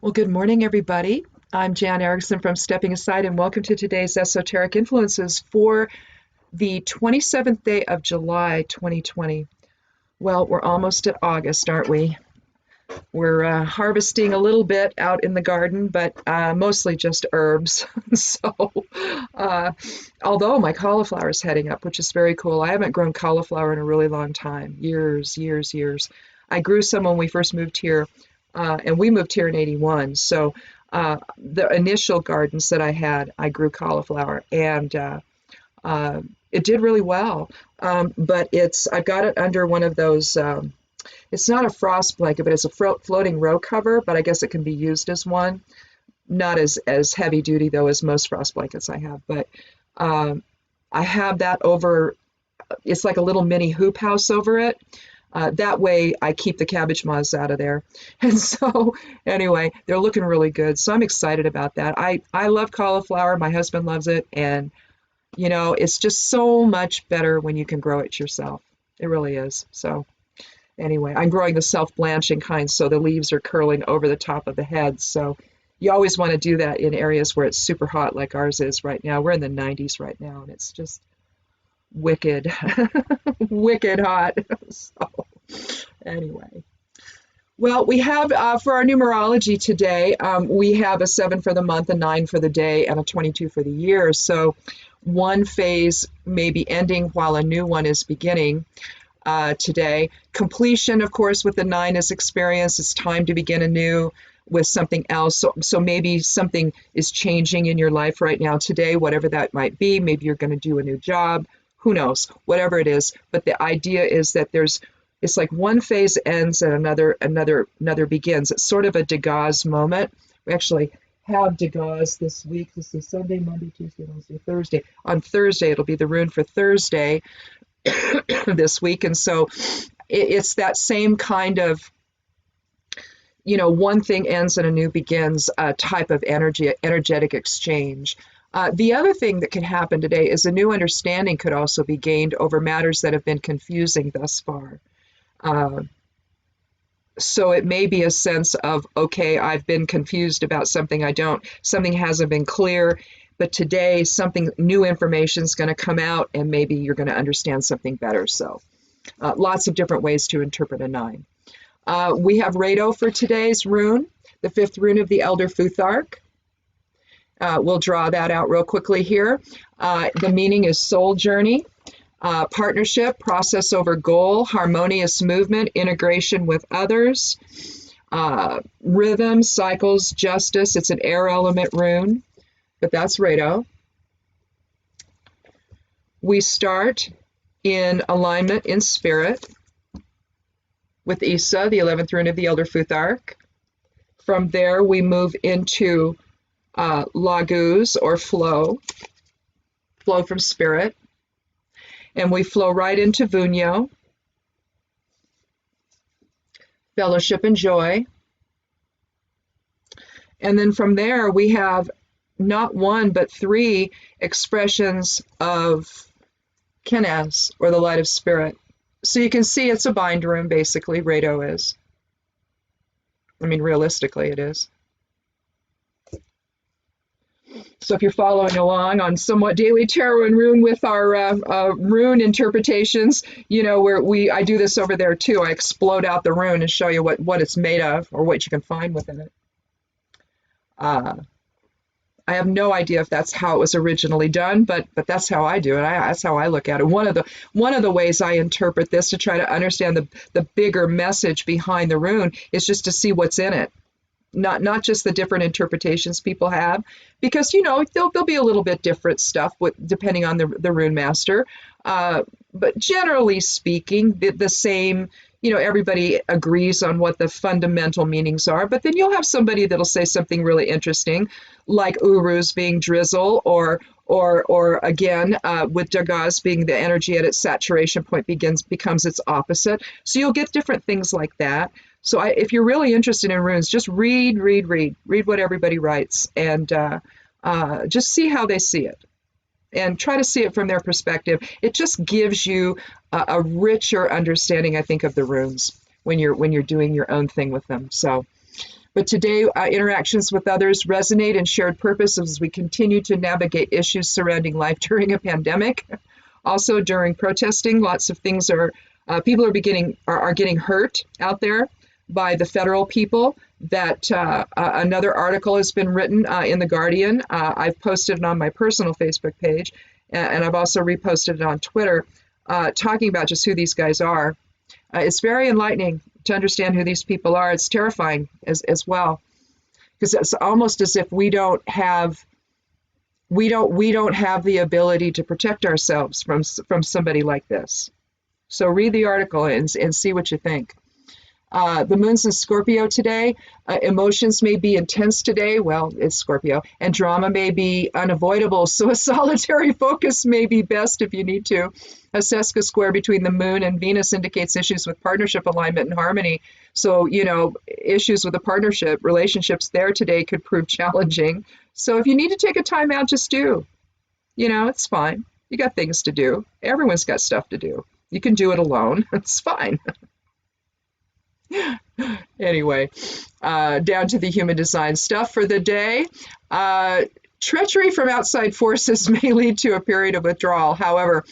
Well, good morning, everybody. I'm Jan Erickson from Stepping Aside, and welcome to today's Esoteric Influences for the 27th day of July 2020. Well, we're almost at August, aren't we? We're harvesting a little bit out in the garden, but mostly just herbs. So, uh, although my cauliflower is heading up, which is very cool. I haven't grown cauliflower in a really long time, years, years, years. I grew some when we first moved here, and we moved here in '81. So, the initial gardens that I had, I grew cauliflower, and uh, it did really well. But I've got it under one of those. It's not a frost blanket, but it's a floating row cover, but I guess it can be used as one. Not as heavy duty, though, as most frost blankets I have, but um, I have that over, it's like a little mini hoop house over it. That way I keep the cabbage moths out of there. And so anyway, they're looking really good. So I'm excited about that. I love cauliflower. My husband loves it. And, it's just so much better when you can grow it yourself. It really is. So anyway, I'm growing the self-blanching kind, so the leaves are curling over the top of the head. So you always want to do that in areas where it's super hot like ours is right now. We're in the 90s right now, and it's just wicked, wicked hot. So anyway. Well, we have for our numerology today, we have a 7 for the month, a 9 for the day, and a 22 for the year. So one phase may be ending while a new one is beginning today. Completion, of course, with the 9 is experience. It's time to begin anew with something else. So maybe something is changing in your life right now today, whatever that might be. Maybe you're going to do a new job. Who knows? Whatever it is. But the idea is that it's like one phase ends and another begins. It's sort of a Degas moment. We actually have Degas this week. This is Sunday, Monday, Tuesday, Wednesday, Thursday. On Thursday, it'll be the rune for Thursday this week. And so it's that same kind of, one thing ends and a new begins type of energetic exchange. The other thing that can happen today is a new understanding could also be gained over matters that have been confusing thus far. So it may be a sense of, okay, I've been confused about something something hasn't been clear, but today something new information is going to come out and maybe you're going to understand something better. So lots of different ways to interpret a 9. We have Rado for today's rune, the 5th rune of the Elder Futhark. We'll draw that out real quickly here. The meaning is soul journey. Partnership, process over goal, harmonious movement, integration with others, rhythm, cycles, justice. It's an air element rune, but that's Rado. We start in alignment in spirit with Isa, the 11th rune of the Elder Futhark. From there, we move into Laguz, or flow from spirit. And we flow right into Vunyo, fellowship and joy. And then from there, we have not 1, but 3 expressions of Kenaz, or the light of spirit. So you can see it's a bind room, basically, Rado is. I mean, realistically, it is. So if you're following along on Somewhat Daily Tarot and Rune with our rune interpretations, where I do this over there too. I explode out the rune and show you what it's made of or what you can find within it. I have no idea if that's how it was originally done, but that's how I do it. That's how I look at it. One of the ways I interpret this to try to understand the bigger message behind the rune is just to see what's in it. Not just the different interpretations people have, because there'll be a little bit different stuff depending on the rune master, but generally speaking, the same. Everybody agrees on what the fundamental meanings are, but then you'll have somebody that'll say something really interesting, like Uruz being drizzle, or again, with Degas being the energy at its saturation point becomes its opposite. So you'll get different things like that. So if you're really interested in runes, just read what everybody writes, and just see how they see it, and try to see it from their perspective. It just gives you a richer understanding, I think, of the runes when you're doing your own thing with them. So But today, interactions with others resonate and shared purpose as we continue to navigate issues surrounding life during a pandemic. Also, during protesting, lots of things are people are getting hurt out there by the federal people. That another article has been written in the Guardian. I've posted it on my personal Facebook page, and I've also reposted it on Twitter, talking about just who these guys are. It's very enlightening to understand who these people are. It's terrifying as well, because it's almost as if we don't have the ability to protect ourselves from somebody like this. So read the article and see what you think. The moon's in Scorpio today. Emotions may be intense today. Well, it's Scorpio. And drama may be unavoidable. So a solitary focus may be best if you need to. A Seska square between the moon and Venus indicates issues with partnership alignment and harmony. So, issues with the partnership, relationships there today could prove challenging. So if you need to take a time out, just do. It's fine. You got things to do. Everyone's got stuff to do. You can do it alone. It's fine. Anyway, down to the human design stuff for the day. Treachery from outside forces may lead to a period of withdrawal. However,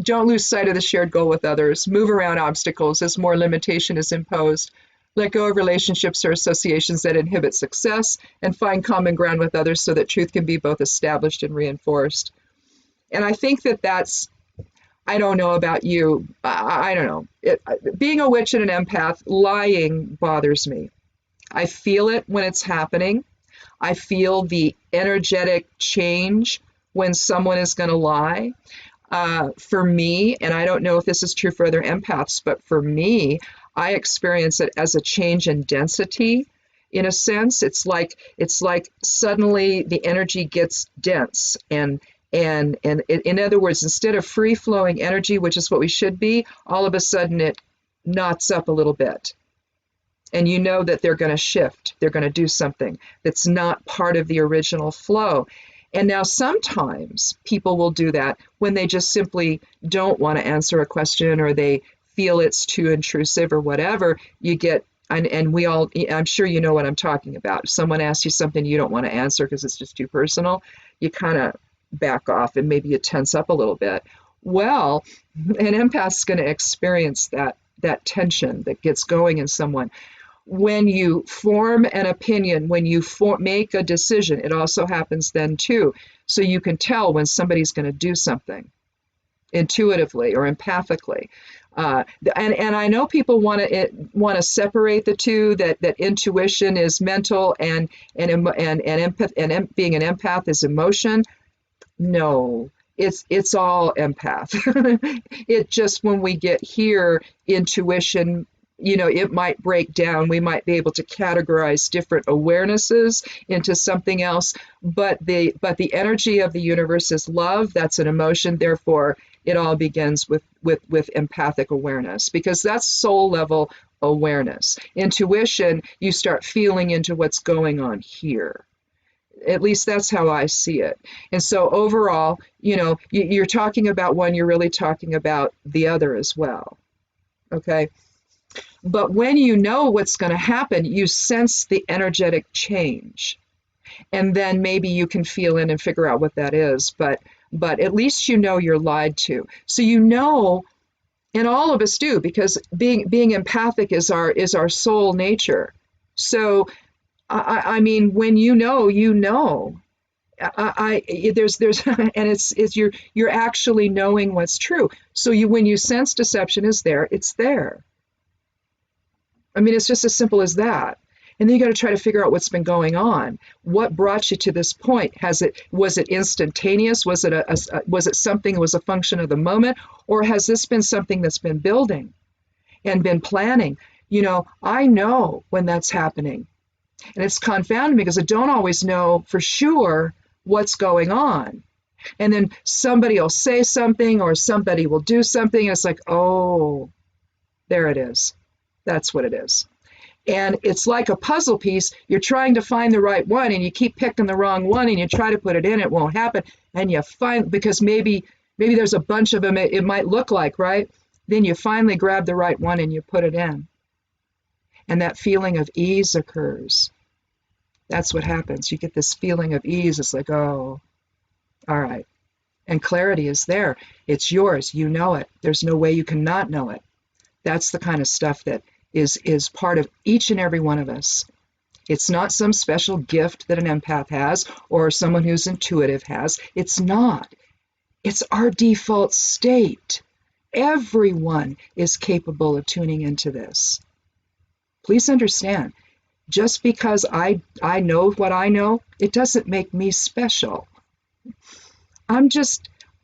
don't lose sight of the shared goal with others. Move around obstacles as more limitation is imposed. Let go of relationships or associations that inhibit success, and find common ground with others so that truth can be both established and reinforced. And I think that's, I don't know about you. I don't know. Being a witch and an empath, lying bothers me. I feel it when it's happening. I feel the energetic change when someone is going to lie. For me, and I don't know if this is true for other empaths, but for me, I experience it as a change in density. In a sense, it's like suddenly the energy gets dense, and in other words, instead of free-flowing energy, which is what we should be, all of a sudden it knots up a little bit. And you know that they're going to shift. They're going to do something that's not part of the original flow. And now sometimes people will do that when they just simply don't want to answer a question, or they feel it's too intrusive or whatever. You get, and we all, I'm sure you know what I'm talking about. If someone asks you something you don't want to answer because it's just too personal, you kind of back off and maybe you tense up a little bit. Well, an empath's going to experience that tension that gets going in someone. When you form an opinion, when you make a decision, it also happens then too. So you can tell when somebody's going to do something intuitively or empathically. And I know people want to separate the two, that intuition is mental and being an empath is emotion. No, it's all empath. It just, when we get here, intuition, it might break down. We might be able to categorize different awarenesses into something else, but the energy of the universe is love. That's an emotion. Therefore, it all begins with empathic awareness, because that's soul level awareness. Intuition, you start feeling into what's going on here. At least that's how I see it. And so overall, you're talking about one, you're really talking about the other as well. Okay. But when you know what's going to happen, you sense the energetic change. And then maybe you can feel in and figure out what that is. But at least you're lied to. So and all of us do, because being empathic is our soul nature. So I mean, when there's and you're actually knowing what's true. So when you sense deception is there, it's there. I mean, it's just as simple as that. And then you got to try to figure out what's been going on. What brought you to this point? Was it instantaneous? Was it something that was a function of the moment? Or has this been something that's been building and been planning? I know when that's happening. And it's confounding because I don't always know for sure what's going on. And then somebody will say something, or somebody will do something, and it's like, oh, there it is. That's what it is. And it's like a puzzle piece. You're trying to find the right one, and you keep picking the wrong one, and you try to put it in, it won't happen. And you find, because maybe there's a bunch of them it might look like, right? Then you finally grab the right one and you put it in. And that feeling of ease occurs. That's what happens. You get this feeling of ease. It's like, oh, all right. And clarity is there. It's yours. You know it. There's no way you can not know it. That's the kind of stuff that is part of each and every one of us. It's not some special gift that an empath has or someone who's intuitive has. It's not. It's our default state. Everyone is capable of tuning into this. Please understand, just because I know what I know, it doesn't make me special.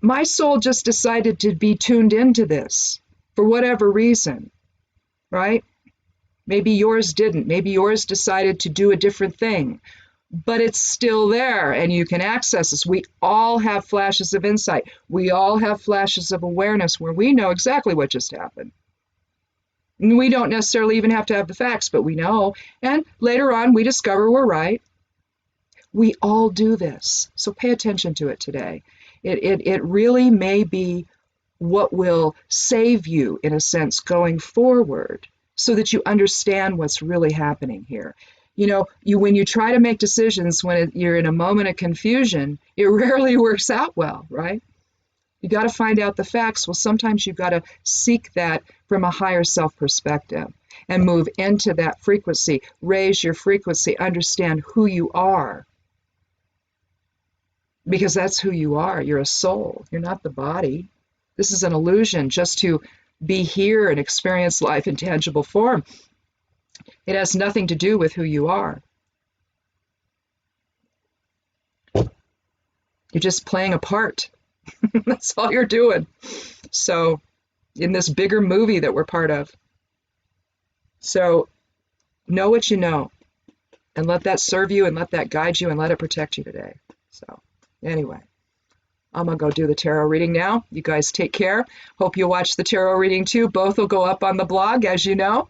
My soul just decided to be tuned into this for whatever reason, right? Maybe yours didn't. Maybe yours decided to do a different thing, but it's still there and you can access this. We all have flashes of insight. We all have flashes of awareness where we know exactly what just happened. And we don't necessarily even have to have the facts, but we know. And later on, we discover we're right. We all do this. So pay attention to it today. It really may be what will save you, in a sense, going forward so that you understand what's really happening here. You know, when you try to make decisions when you're in a moment of confusion, it rarely works out well, right? You got to find out the facts. Well, sometimes you've got to seek that from a higher self perspective and move into that frequency, raise your frequency, understand who you are. Because that's who you are. You're a soul. You're not the body. This is an illusion just to be here and experience life in tangible form. It has nothing to do with who you are. You're just playing a part. That's all you're doing. So, in this bigger movie that we're part of. So, know what you know. And let that serve you and let that guide you and let it protect you today. So, anyway. I'm going to go do the tarot reading now. You guys take care. Hope you watch the tarot reading too. Both will go up on the blog, as you know.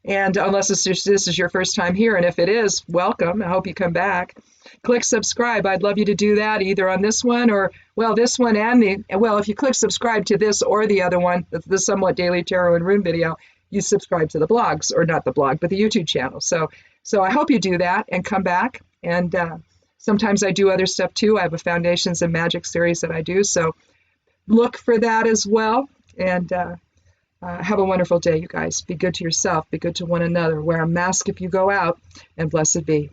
And unless this is your first time here, and if it is, welcome. I hope you come back. Click subscribe. I'd love you to do that either on this one or, well, this one and if you click subscribe to this or the other one, the Somewhat Daily Tarot and Rune video, you subscribe to the blogs, or not the blog, but the YouTube channel. So I hope you do that and come back. And sometimes I do other stuff too. I have a Foundations and Magic series that I do. So look for that as well. And have a wonderful day, you guys. Be good to yourself. Be good to one another. Wear a mask if you go out. And blessed be.